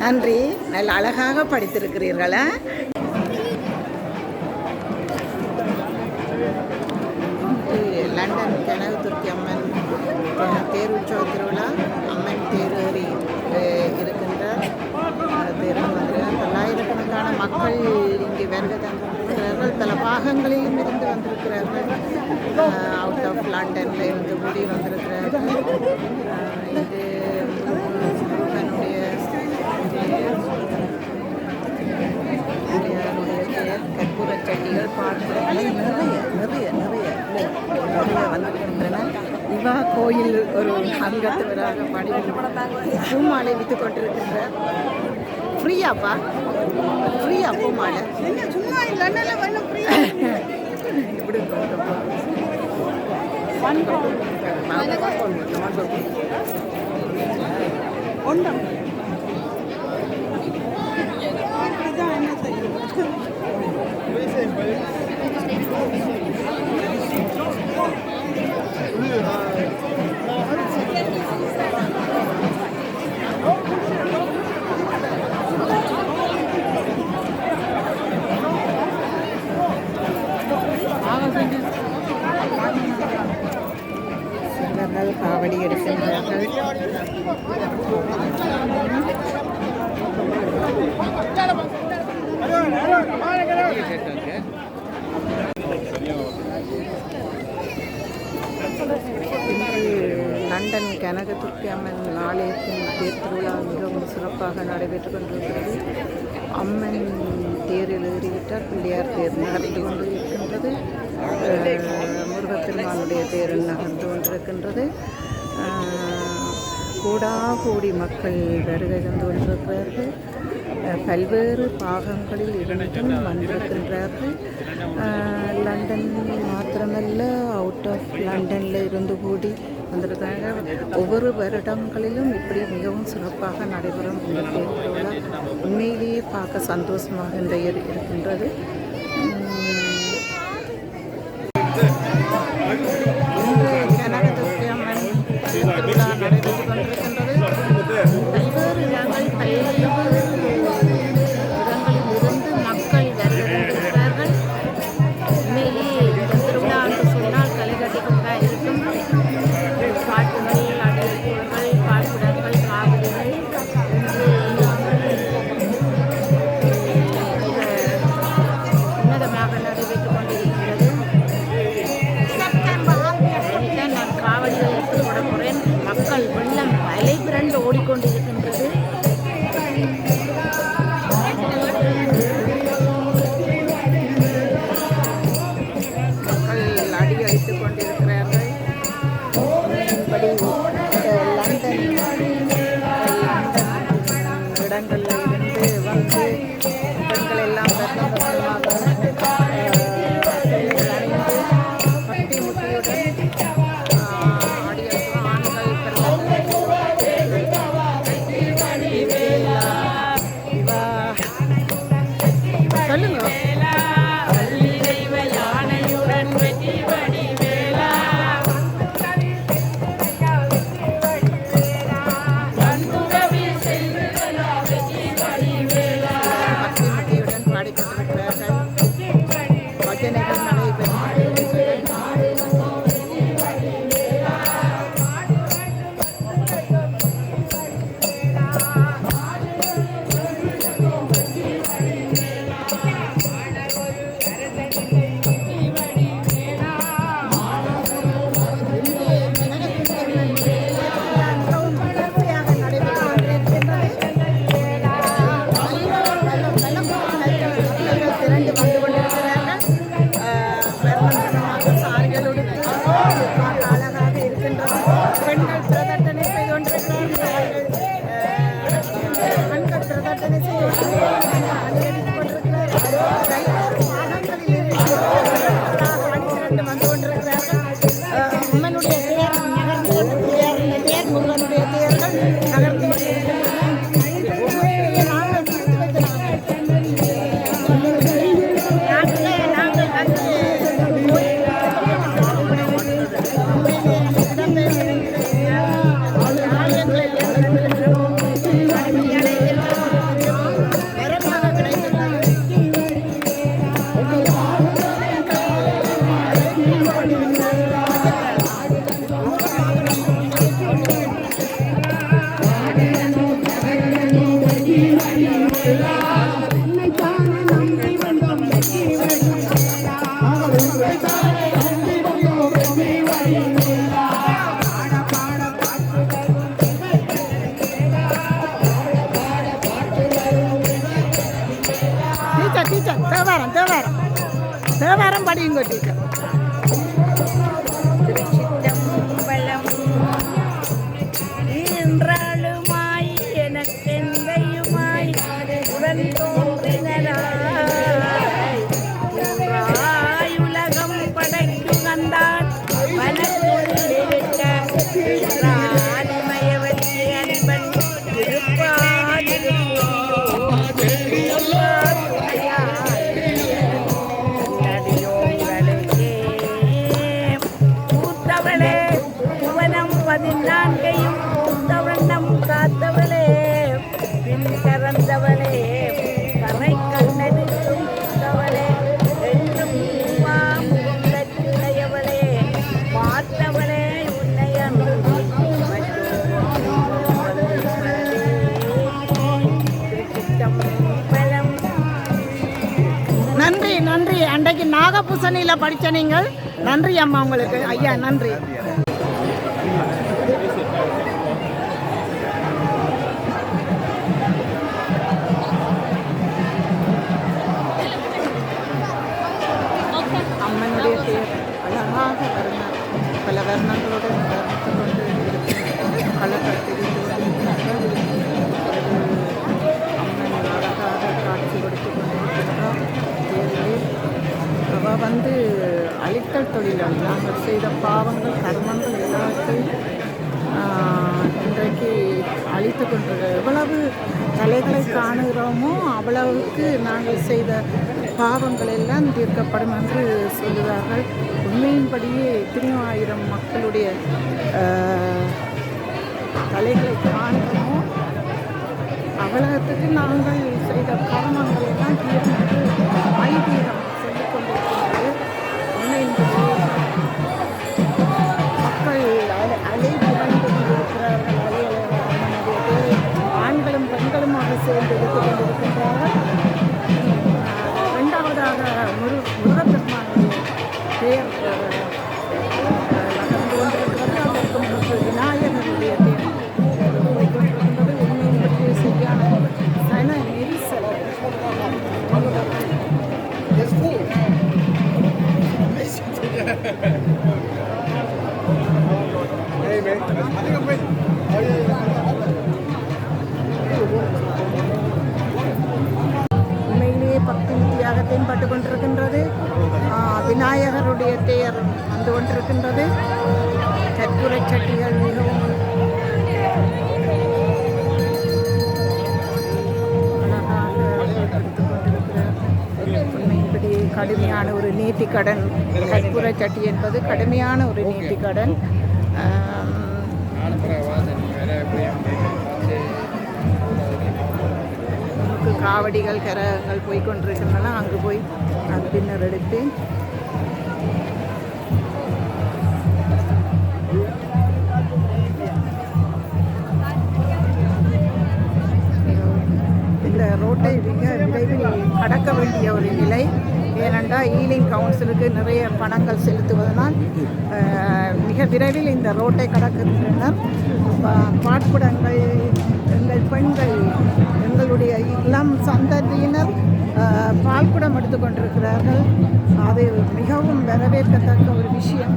நன்றி, நல்ல அழகாக படித்திருக்கிறீர்களா? லண்டன் கனகதுர்க்கி அம்மன் தேர் உற்சவ திருவிழா. அம்மன் தேர் ஏறி இருக்கின்றார். தேருக்கு வருகிறார். பல்லாயிரக்கணக்கான மக்கள் இங்கே வருகை தந்திருக்கிறார்கள். பல பாகங்களிலும் இருந்து வந்திருக்கிறார்கள். அவுட் ஆஃப் லண்டனில் இருந்து கூடி வந்திருக்கிறார்கள். இது கற்பூர சட்டிகள் பாடுகள் நிறைய வந்திருக்கின்றன. இவா கோயில் ஒரு அங்கத்தவராக பாடி பூமாலை விற்று கொண்டிருக்கின்றார். ஃப்ரீயாப்பா, ஃப்ரீயா பூமாலை? இப்படி ஒன்றும் சிலர்கள் காவடி எடுக்கின்றார்கள். லண்டன் கனகதுர்க்கி அம்மன் ஆலயத்தின் தேர் திருவிழா மிகவும் சிறப்பாக நடைபெற்று கொண்டிருக்கிறது. அம்மன் தேரில் ஏறிவிட்டார். பிள்ளையார் தேர் நகர்ந்து கொண்டு இருக்கின்றது. முருகப்பெருமானுடைய தேர் நகர்ந்து கொண்டிருக்கின்றது. கோடி மக்கள் வருகை தந்து கொண்டிருக்கிறார்கள். பல்வேறு பாகங்களில் இருந்தும் வந்திருக்கின்றார்கள். லண்டன் மாத்திரமல்ல, அவுட் ஆஃப் லண்டனில் இருந்து கூடி வந்திருக்காங்க. ஒவ்வொரு வருடங்களிலும் இப்படி மிகவும் சிறப்பாக நடைபெறும் இந்த தேர் திருவிழா உண்மையிலேயே பார்க்க சந்தோஷமாக இருக்கின்றது. கனகதுர்க்கி அம்மன் திருவிழா நடைபெற்று கொண்டிருக்கின்றது. பல்வேறு இடங்களில் இருந்து மக்கள் வருகிறார்கள். உண்மையிலேயே இந்த திருவிழா என்று சொன்னால் கலைகட்டி கொண்டுதான் இருக்கும். பாட்டுகள், அடைப்புகள், பால்குடங்கள், காவடிகள் வைத்துக் கொண்டிருக்கிறார்கள். படி லண்டன் இடங்களில் இருந்து வந்து பெண்கள் எல்லாம் தேவாரம் படியுங்க டீச்சர். திருச்சிற்றம்பலம் ஈன்றாளுமாய் எனக்கெந்தையுமாய் உடன் தோன்றினராய் உலகம் படைக்கும் கந்தான் வனத்துள்ளிருக்க ஆதிமயவற்றி அன்பன் நான்கையும் பூத்தவண்ணம் காத்தவளே பின் கறந்தவளே கரை கண்ணெடுக்கும் பூத்தவளே என்றும் முகமுடையவளே பார்த்தவளே உன்னை அன்று நன்றி நன்றி. அன்றைக்கு நாகபூசணியில் படித்த நீங்கள் நன்றி அம்மா உங்களுக்கு. ஐயா நன்றி. அம்மனுடைய தேர் அழகாக வருணம் பல வர்ணங்களோடு வர்ணித்து கொண்டு கலக்கல் தெரிந்து அம்மன் அழகாக காட்சி கொடுத்து கொண்டிருக்கின்றார். அவள் வந்து அழித்தல் தொழிலாளி. நாங்கள் செய்த பாவங்கள் கர்மங்கள் எல்லாத்தையும் இன்றைக்கு அழித்து கொண்டிருக்க எவ்வளவு தலைகளை காணுகிறோமோ அவ்வளவுக்கு நாங்கள் செய்த பாவங்கள் எல்லாம் தீர்க்கப்படும் என்று சொல்லுவார்கள். உண்மையின்படியே 1000 மக்களுடைய தலைகளை காணுகிறோமோ அவ்வளவுக்கு நாங்கள் செய்த கர்மங்கள் எல்லாம் தீர்ந்து ஐதீகம் சொல்லிக் கொண்டிருக்கிறது. உண்மையின்படியே மக்கள் அலைபுரண்டு கொண்டிருக்கிறார்கள். ஆண்களும் பெண்களுமாக சேர்ந்து எடுத்துக் கொண்டிருக்கின்றார்கள். இரண்டாவதாக முருகப்பெருமானுடைய தேர் நகர்ந்து கொண்டிருக்கிறது. அதற்கு விநாயகருடைய தேர் கொண்டிருக்கின்றது. உண்மையின்படியே சரியான சன நெரிசல் உண்மையிலேயே பக்தி தியாகத்தையும் பட்டு கொண்டிருக்கின்றது. விநாயகருடைய தேர் வந்து கொண்டிருக்கின்றது. கற்பூரை சட்டிகள் மிகவும் அழகாக எடுத்து கொண்டிருக்கிறார்கள். உண்மையின்படி கடுமையான ஒரு நேர்த்திக்கடன். கற்பூரை சட்டி என்பது கடுமையான ஒரு நேர்த்திக்கடன். காவடிகள் கரகங்கள் போய்கொண்டிருக்கின்றன. அங்கு போய் அது பின்னர் எடுத்து இந்த ரோட்டை மிக விரைவில் கடக்க வேண்டிய ஒரு நிலை. ஏனென்றால் ஈலிங் கவுன்சிலுக்கு நிறைய பணங்கள் செலுத்துவதனால் மிக விரைவில் இந்த ரோட்டை கடக்கின்றனர். பாட்புடங்கள், எங்கள் பெண்கள், எங்களுடைய இளம் சந்ததியினர் பால்குடம் எடுத்துக்கொண்டிருக்கிறார்கள். அது மிகவும் வரவேற்கத்தக்க ஒரு விஷயம்.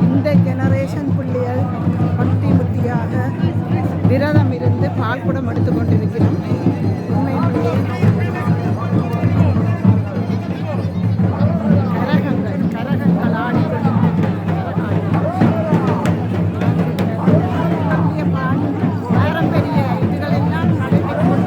இந்த ஜெனரேஷன் பிள்ளைகள் பக்தி புத்தியாக விரதம் இருந்து பால்குடம் எடுத்துக்கொண்டிருக்கிறோம். உண்மையிலேயே கரகங்கள் பாரம்பரிய இதுகளெல்லாம் நடைபெற்று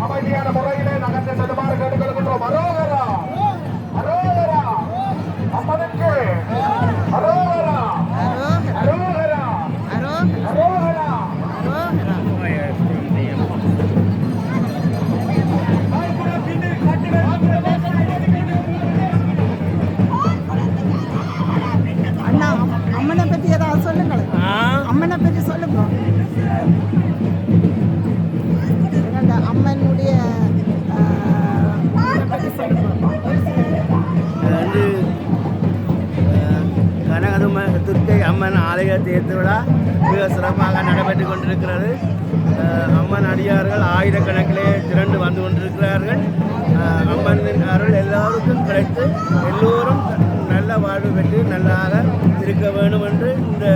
அமைதியான முறையிலே நகர்ந்து செல்லுமாறு கேட்டுக்கொள்கின்றோம். அரோகரா, அரோகரா, அம்மனுக்கு அரோகரா, அரோகரா, அரோகரா. அண்ணா, அம்மனை பற்றி ஏதாவது சொல்லுங்களேன். அம்மனை பற்றி சொல்லுங்க. அம்மனுடைய துர்க்கை அம்மன் ஆலய தேர்திருவிழா மிக சிறப்பாக நடைபெற்று கொண்டிருக்கிறது. அம்மன் அடியார்கள் ஆயிரக்கணக்கிலே திரண்டு வந்து கொண்டிருக்கிறார்கள். அம்மனின் அருள் எல்லாருக்கும் கிடைத்து எல்லோரும் நல்ல வாழ்வு பெற்று நல்லாக இருக்க வேண்டும் என்று இந்த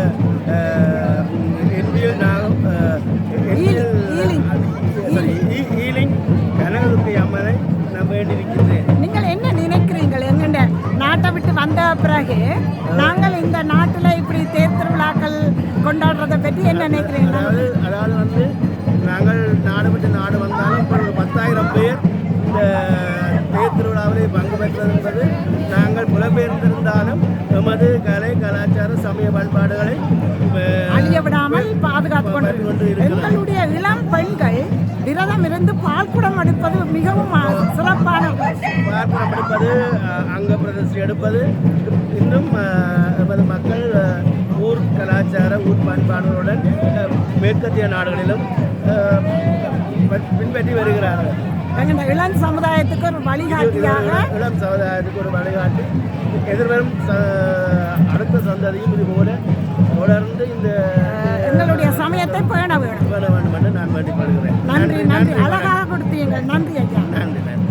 ஈலிங் கனகதுர்க்கை அம்மனை நான் வேண்டியிருக்கிறேன். நீங்கள் என்ன நினைக்கிறீர்கள்? எங்கண்ட நாட்டை விட்டு வந்த பிறகு நாங்கள் இந்த நாட்டில் இப்படி தேர் திருவிழாக்கள் கொண்டாடுறதை பற்றி என்ன நினைக்கிறீங்க? அதாவது வந்து நாங்கள் நாடு விட்டு நாடு வந்தாலும் இப்போ 10,000 பேர் இந்த தேர் திருவிழாவிலே பங்கு பெற்றது என்பது நாங்கள் புலம்பெயர்ந்திருந்தாலும் எமது கலை கலாச்சார சமய பண்பாடுகளை அழிய விடாமல் பாதுகாத்து கொண்டு எங்களுடைய இளம் பெண்கள் விரதம் இருந்து பால்குடம் எடுப்பது மிகவும் சிறப்பான. பால்குடம் எடுப்பது, அங்க பிரதர்சி எடுப்பது இன்னும் எமது மக்கள் ஊர் கலாச்சார ஊர் பண்பாடுகளுடன் மேற்கத்திய நாடுகளிலும் பின்பற்றி வருகிறார்கள். எங்கள் இளம் சமுதாயத்துக்கு ஒரு வழிகாட்டியாக, இளம் சமுதாயத்துக்கு ஒரு வழிகாட்டி எதிர்வரும் அடுத்த சந்ததியும் இது போல தொடர்ந்து இந்த எங்களுடைய சமயத்தை பேண வேண்டும் என்று நான் வேண்டிக்கொள்கிறேன். நன்றி நன்றி, அழகாக கொடுத்தீங்க. நன்றி ஐயா. நன்றி நன்றி.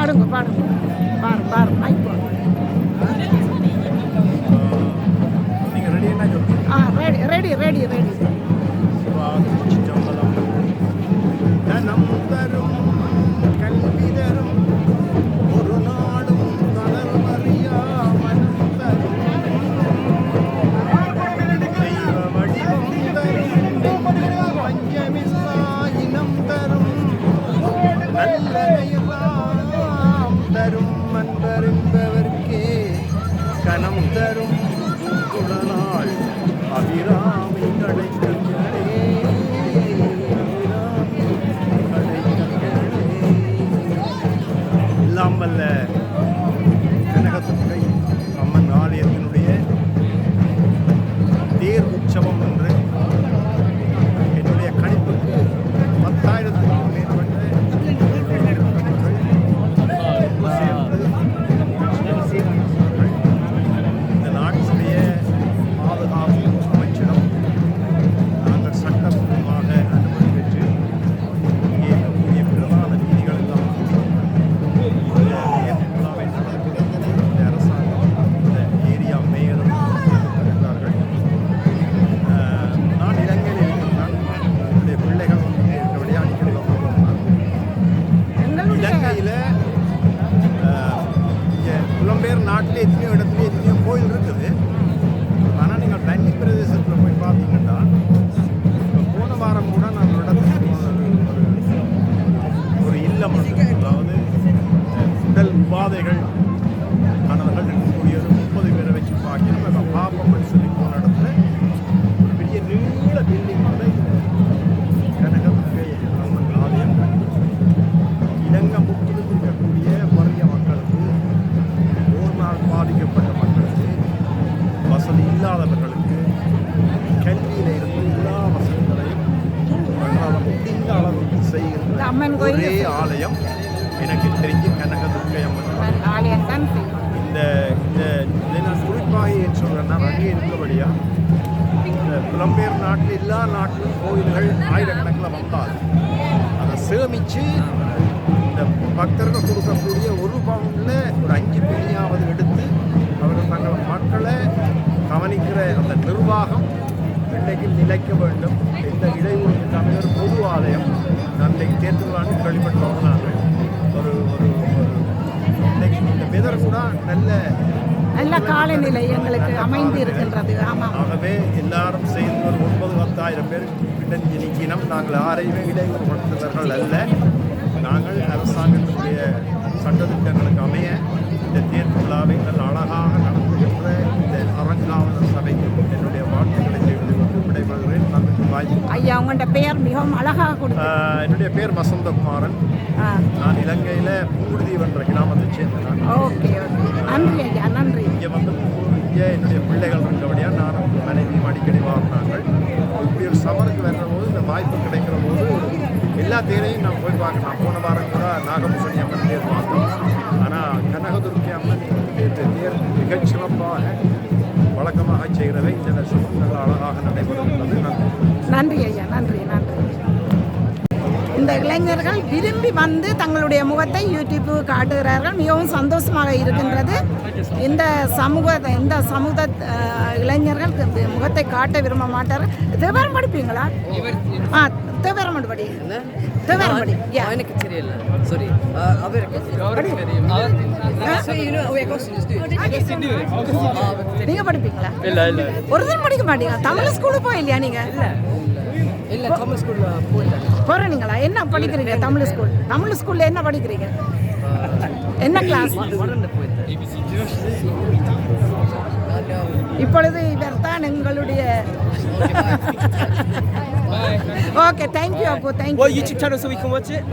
பாடுங்க பாருங்க மைக் போடுங்க. நீங்கள் ரெடி என்ன சொல்லுங்கள்? ரெடி தனம் தரும் கல்வி தரும் ஒரு நாடும் தளர்வறியா மனம் தரும் தெய்வ வடிவம் தரும் பஞ்சமில்லா இனம் தரும் நல்லதையெல்லாம் தரும் அன்பறிந்தவர்க்கே கனம் தரும் குணநாள் அபிராமி கடைக்கல்களே எல்லாம் வல்ல கனகதுர்க்கை அம்மன் ஆலயத்தினுடைய தேர் உற்சவம் என்று என்னுடைய கணிப்புக்கு 10,000க்கும் மேற்பட்ட இந்த நாட்டினுடைய பாதுகாப்பு அமைச்சிடம் நாங்கள் சட்டபூர்வமாக அனுமதி பெற்று இங்கே இருக்கக்கூடிய பிரதான வீதிகள் எல்லாம் இந்த அரசாங்கம் இந்த ஏரியா மேயரும் இருக்கிறார்கள். நான் இலங்கையில் இருக்கிறேன். என்னுடைய பிள்ளைகள் இருக்கிறபடியாக அடிக்கடி இலங்கையில் புலம்பெயர் நாட்டில் எத்தனையோ இடத்துல எத்தனையோ கோயில் இருக்குது. ஆனால் நீங்கள் தண்ணி பிரதேசத்தில் போய் பார்த்தீங்கன்னா இப்போ போன வாரம் கூட நான் ஒரு இடத்துக்கு ஒரு இல்லம் உண்டு. அதாவது உடல் உபாதைகள் ஆனவர்கள் இருக்கக்கூடிய ஒரு 30 பேரை வச்சு பார்க்கணும். நம்ம பார்ப்போம்னு சொல்லி போன இடத்துல ஒரு பெரிய நீள பில்டிங் வந்து கனகதுர்க்கை அம்மன் ஆலயம் இலங்கை முற்றிலும் இருக்கக்கூடிய வறிய மக்களுக்கு, போர்னால் பாதிக்கப்பட்ட மக்களுக்கு, வசதி இல்லாதவர்களுக்கு கல்வியில் இருந்து எல்லா வசதிகளையும் தங்களால் முடிந்த அளவுக்கு செய்கின்ற அம்மன் கோயில் ஒரே ஆலயம் எனக்கு தெரிஞ்சு கனகதுர்க்கை அம்மன் ஆலயம் தான். இந்த இதை நான் குறிப்பாக ஏன் சொல்கிறேன்னா அங்கே இருக்கபடியா இந்த புலம்பெயர் நாட்டில் எல்லா நாட்டிலும் கோயில்கள் ஆயிரக்கணக்கில் வந்தால் அதை சேமித்து இந்த பக்தர்கள் கொடுக்கக்கூடிய ஒரு பவுனில் ஒரு 5 பெண்ணியாவது எடுத்து அவர்கள் தங்கள் மக்களை கவனிக்கிற அந்த நிர்வாகம் இன்றைக்கு நிலைக்க வேண்டும். எந்த இடையூறும் இல்லாமல் ஒரு பொது ஆலயம் நான் இன்றைக்கு தேர்தலாண்டு கேள்விப்பட்டோம். நாங்கள் ஒரு இன்றைக்கு இந்த வெதர் கூட நல்ல காலநிலை எங்களுக்கு அமைந்து இருக்கின்றது. ஆமாம். ஆகவே எல்லாரும் சேர்ந்து ஒரு 9,000-10,000 பேர் கிட்ட நிற்கினோம். நாங்கள் யாரையுமே இடையூறுபடுத்துவர்கள் அல்ல. நாங்கள் அரசாங்கத்தினுடைய சட்டத்திட்டங்களுக்கு அமைய இந்த தேர்தல் விழாவை நல்ல அழகாக நடத்துகின்ற இந்த அரங்காவலர் சபைக்கு என்னுடைய வாழ்த்துக்களை செய்வது கொண்டு விடைபெறுகிறேன். நமக்கு வாய்ப்பு. ஐயா, உங்களோட பெயர் மிகவும் அழகாக கொடுத்து. என்னுடைய பேர் வசந்தகுமாரன். நான் இலங்கையில் புங்குடுதீவு என்ற கிராமத்தைச் சேர்ந்தேன். ஓகே, நன்றி ஐயா, நன்றி. இங்கே வந்து இங்கே என்னுடைய பிள்ளைகள் இருந்தபடியாக நானும் மனைவியும் அடிக்கடி வாழ்ந்தார்கள். இப்படி ஒரு சமருக்கு வர்ற போது இந்த வாய்ப்பு கிடைக்கிற போது எல்லா தேரையும் நான் போய் பார்க்கலாம். போன வாரம் கூட நாகபூஷணி அம்மன் தேர் பார்த்தோம். ஆனால் கனகதுர்க்கை அம்மன் தேர் மிகச்சிறப்பாக வழக்கமாக செய்கிறவை இந்த வருஷமும் நல்ல அழகாக நடைபெறுகிறது. நன்றி ஐயா, நன்றி. இந்த இளைஞர்கள் விரும்பி வந்து தங்களுடைய முகத்தை யூடியூப்பு காட்டுகிறார்கள். மிகவும் சந்தோஷமாக இருக்கின்றது. இந்த சமூக இளைஞர்கள் முகத்தை காட்ட விரும்ப மாட்டார்கள். தேவாரம் படிப்பீங்களா? தேவாரம் படி. எனக்கு தெரியல. சாரி. நீங்க படிப்பீங்களா? இல்ல. ஒரு தினம் படிக்க மாட்டீங்க? தமிழ் ஸ்கூலுக்கு போயில்லையா நீங்க? இல்ல, தமிழ் ஸ்கூல்ல போறீங்களா? என்ன படிக்கிறீங்க? தமிழ் ஸ்கூல்ல என்ன படிக்கிறீங்க? என்ன கிளாஸ்? இப்பொழுது இவர் தான் எங்களுடைய okay, thank you Appu, thank you. YouTube channel so we can watch it.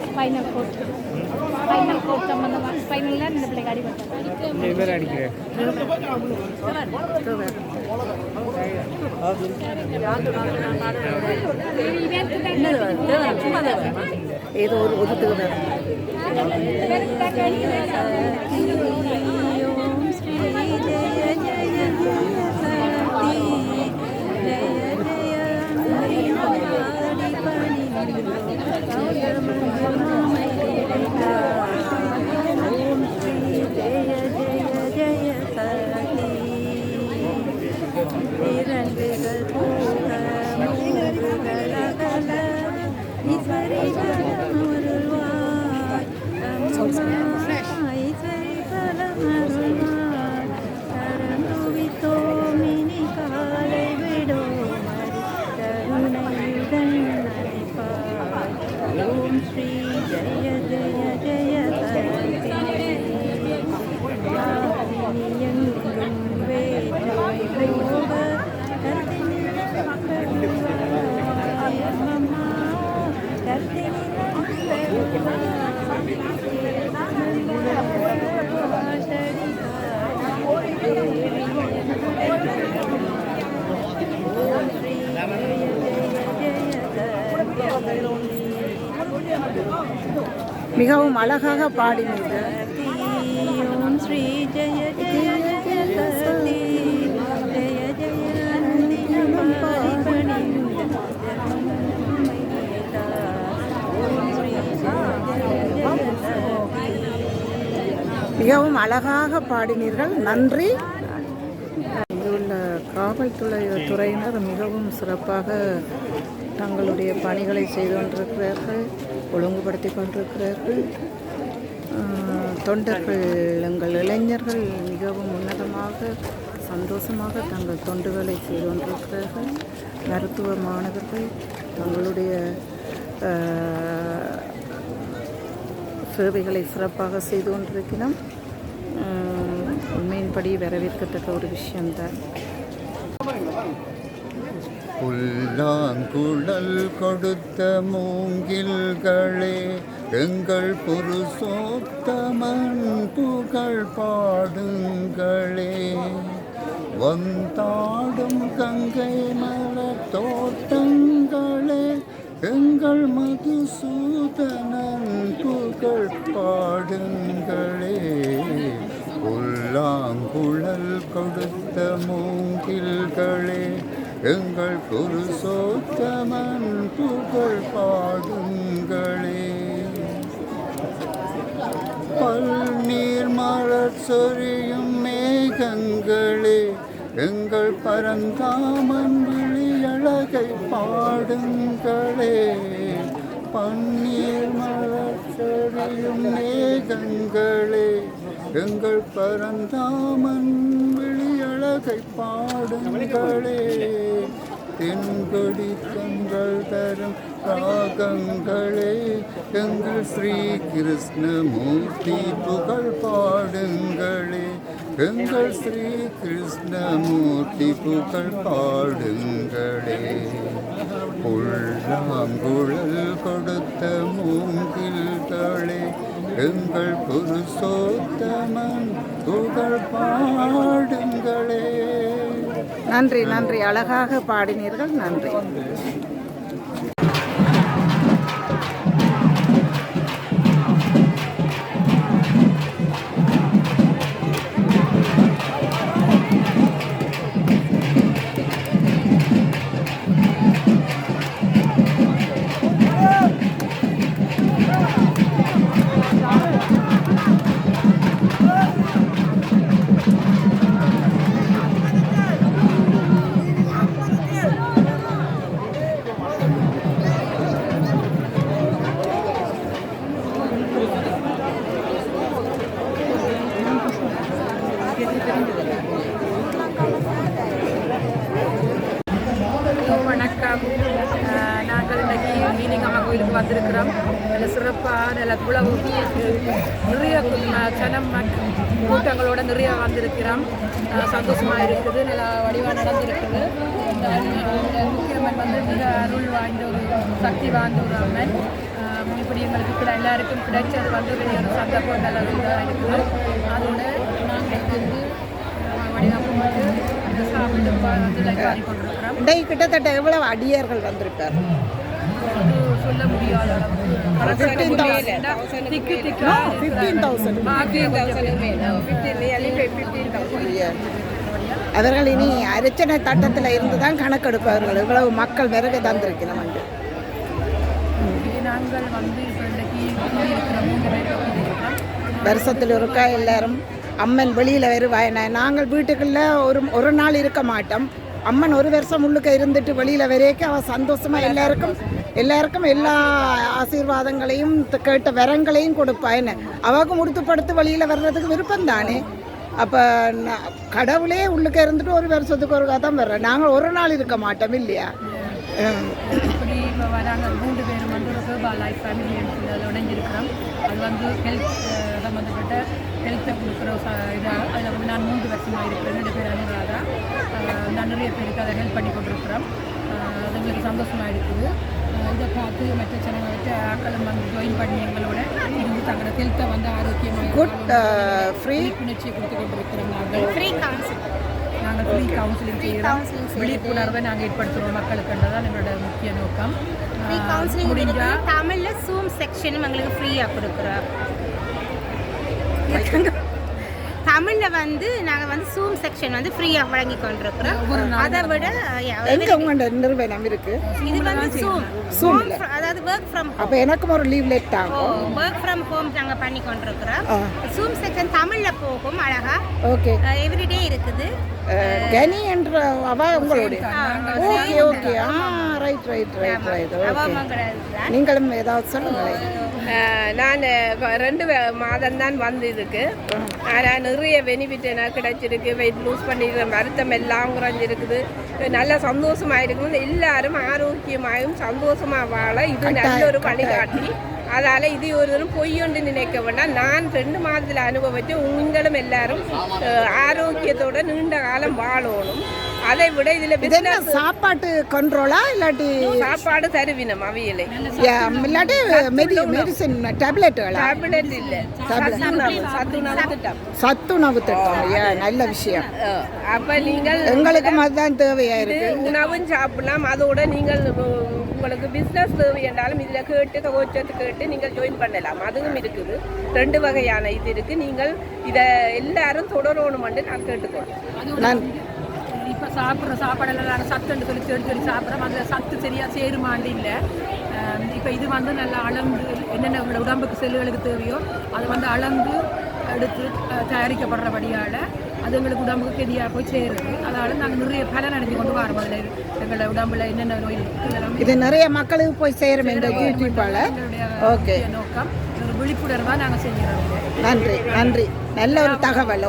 Spinal cord சம்பந்தமாக ஸ்பைனலில் இந்த பிள்ளைக்கு அடிபட்டது. அடிக்கிறேன் ஏதோ ஒரு ஒதுக்குது. மிகவும் அழகாக பாடினீர்கள். ஸ்ரீ ஜெய ஜெய ஜெய சதி ஜெய மிகவும் அழகாக பாடினீர்கள். நன்றி. இங்குள்ள காவல்துறையினர் மிகவும் சிறப்பாக தங்களுடைய பணிகளை செய்து கொண்டிருக்கிறார்கள், ஒழுங்குபடுத்தி கொண்டிருக்கிறார்கள். தொண்டர்கள், எங்கள் இளைஞர்கள் மிகவும் உன்னதமாக சந்தோஷமாக தங்கள் தொண்டுகளை செய்து கொண்டிருக்கிறார்கள். மருத்துவ மாணவர்கள் தங்களுடைய சேவைகளை சிறப்பாக செய்து கொண்டிருக்கிறோம். உண்மையின்படி வரவேற்கத்தக்க ஒரு விஷயம்தான். புல்லாங்குழல் கொடுத்த மூங்கில்களே, எங்கள் புருஷோத்தமன் புகழ் பாடுங்களே. வந்தாடும் கங்கை மலர் தோட்டங்களே, எங்கள் மதுசூதனன் புகழ் பாடுங்களே. புல்லாங்குழல் கொடுத்த மூங்கில்களே, எங்கள் புருஷோத்தமன் புகழ் பாடுங்களே. பல்நீர் மலர் சொரியும் மேகங்களே, எங்கள் பரந்தாமன் விழியழகை பாடுங்களே. பன்னீர் மலர் சொரியும் மேகங்களே, எங்கள் பரந்தாமன் விழியழகை பாடுங்களே. தென்கொடி கண்கள் தரும் ராகங்களே, எங்கள் ஸ்ரீ கிருஷ்ணமூர்த்தி புகழ் பாடுங்களே. எங்கள் ஸ்ரீ கிருஷ்ணமூர்த்தி புகழ் பாடுங்களே. புல்லாங்குழல் கொடுத்த மூங்கில்களே, எங்கள் புருஷோத்தமன் புகழ் பாடுங்களே. நன்றி, நன்றி. அழகாக பாடினீர்கள். நன்றி. வணக்கம். நாங்கள் இன்றைக்கி மீனிங்கம்மா கோயிலுக்கு வந்திருக்கிறோம். நல்ல சிறப்பாக நல்ல குளவு நிறைய ஜனம் கூட்டங்களோட நிறைய வந்திருக்கிறோம். சந்தோஷமாக இருக்குது, நல்லா வடிவாக நடந்திருக்குது. இந்த முக்கியம்மன் வந்து மிக அருள் வாய்ந்த ஒரு சக்தி வாய்ந்த ஒரு அம்மன். இப்படி எங்களுக்கு எல்லாருக்கும் கிடைச்சது வந்து பெரிய ஒரு சந்தர்ப்பம் நல்ல இதாக இருக்குது. அதோட நாங்கள் வந்து வடிவாக்கம் வந்து சாப்பிட்டு வந்து கொண்டிருக்கிறோம். இன்றைக்கு கிட்டத்தட்ட எவ்வளவு அடியார்கள் வந்திருக்கார்? அது சொல்ல முடியாத அவர்கள் இனி அர்ச்சனை தட்டத்தில் இருந்து தான் கணக்கெடுப்பார்கள் இவ்வளவு மக்கள் விறகு தந்திருக்கிறோம். நாங்கள் வந்து இப்போ இன்றைக்கு இருக்கிற 3 பேர் வருஷத்தில் இருக்கா எல்லாரும் அம்மன் வெளியில் வருவாயின. நாங்கள் வீட்டுக்குள்ளே ஒரு நாள் இருக்க மாட்டோம். அம்மன் ஒரு வருஷம் உள்ளுக்க இருந்துட்டு வெளியில் வரைக்கும் அவள் சந்தோஷமாக எல்லாருக்கும் எல்லா ஆசீர்வாதங்களையும் கேட்ட வரங்களையும் கொடுப்பாயின்னு அவளுக்கு முடித்துப்படுத்து வெளியில் வர்றதுக்கு விருப்பம் தானே. அப்போ கடவுளே உள்ளுக்க இருந்துட்டு ஒரு வருஷத்துக்கு ஒரு தான் வர்றேன். நாங்கள் ஒரு நாள் இருக்க மாட்டோம் இல்லையா? இப்படி இப்போ நாங்கள் 3 பேரும் வந்து ஒரு ஹெர்பா லைஃப் ஃபேமிலி அதில் உடைஞ்சிருக்கிறோம். அது வந்து ஹெல்த் சம்மந்தப்பட்ட ஹெல்த்தை கொடுக்குற இதாக அதில் வந்து நான் 3 வருஷமாக இருக்கிறேன். 2 பேர் அனுராதா. நான் நிறைய பேருக்கு அதை ஹெல்ப் பண்ணி கொண்டிருக்கிறோம். அது எங்களுக்கு சந்தோஷமாக இருக்குது. இதை பார்த்து மற்ற சேனலை வச்சு ஆக்களும் வந்து ஜாயின் பண்ணி எங்களோட இருந்து தங்களோட ஹெல்த்தை வந்து ஆரோக்கியமாக ஃப்ரீ விழிப்புணர்ச்சியை கொடுத்து கொண்டிருக்கிறோம். நாங்கள் ஃப்ரீ கவுன்சிலிங் செய்கிறோம். விழிப்புணர்வை நாங்கள் ஏற்படுத்துகிறோம் மக்களுக்குன்றதான் எங்களோட முக்கிய நோக்கம். முடிஞ்சா தமிழில் சூம் செக்ஷனும் எங்களுக்கு ஃப்ரீயாக கொடுக்குறோம். தமிழில் வந்து நாங்கள் வந்து சூம் செக்ஷன் வந்து ஃப்ரீயாக வழங்கி கொண்டிருக்கிறோம். அதை விட எங்கே உங்களோட நிறுவனம் இருக்கு? இது வந்து Zoom, அதாவது ஒர்க் ஃப்ரம் அப்போ எனக்கும் ஒரு லீவ் லெட் ஆகும். ஒர்க் ஃப்ரம் ஹோம் நாங்கள் பண்ணி கொண்டிருக்கிறோம். சூம் செக்ஷன் தமிழில் போகும் அழகா. ஓகே, எவ்ரிடே இருக்குது. கனி என்ற அவ உங்களுடைய ஓகே ரைட் நீங்களும் ஏதாவது சொல்லுங்களேன். நான் 2 மாதம் தான் வந்து இதுக்கு. ஆனால் நிறைய பெனிஃபிட் எனக்கு கிடைச்சிருக்கு. வெயிட் லூஸ் பண்ணிடுற வருத்தம் எல்லாம் குறைஞ்சிருக்குது. நல்ல சந்தோஷமாக இருக்குது. எல்லாரும் ஆரோக்கியமாகவும் சந்தோஷமாக வாழ இது நல்ல ஒரு வழிகாட்டி. அதால் இது ஒரு பொய்யொன்று நினைக்க வேண்டாம். நான் 2 மாதத்தில் அனுபவித்து உங்களும் எல்லாரும் ஆரோக்கியத்தோட நீண்ட காலம் வாழணும். அதை விட இதில் சாப்பாட்டு கண்ட்ரோலா இல்லாட்டி சாப்பாடு தருவினம் அவியலை இல்லாட்டி மெடிசன் டேப்லெட்டுகளா? டேப்லெட் இல்லை, சத்துணவு திட்டம். நல்ல விஷயம். அப்போ நீங்கள் எங்களுக்கு அதுதான் தேவையா இருக்கு. உணவும் சாப்பிடலாம். அதோட நீங்கள் உங்களுக்கு பிஸ்னஸ் தேவை என்றாலும் இதில் கேட்டு கோச்சத்து கேட்டு நீங்கள் ஜாயின் பண்ணலாம். அதுவும் இருக்குது. 2 வகையான இது இருக்குது. நீங்கள் இதை எல்லாரும் தொடரணுமென்று நான் கேட்டுக்கொள்கிறேன். இப்போ சாப்பிட்ற சாப்பாடெல்லாம் சத்துன்னு சொல்லி தேடி சாப்பிட்றோம். அதில் சத்து சரியாக சேருமாண்டு இல்லை. இப்போ இது வந்து நல்லா அளந்து என்னென்ன உடம்புக்கு செல்லுகளுக்கு தேவையோ அதை வந்து அளந்து எடுத்து தயாரிக்கப்படுறபடியால் அது எங்களுக்கு உடம்புக்கு கெதியாக போய் சேருது. அதனால் நாங்கள் நிறைய பலன் அடைஞ்சு கொண்டு வரோம். அதில் எங்களோட உடம்புல என்னென்ன நோய் இருக்குது இது நிறைய மக்களுக்கு போய் சேரும் இந்த யூடியூப்பால். ஓகே, நோக்கம் ஒரு விழிப்புணர்வாக நாங்கள் செய்கிறோம். நன்றி நல்ல ஒரு தகவல்.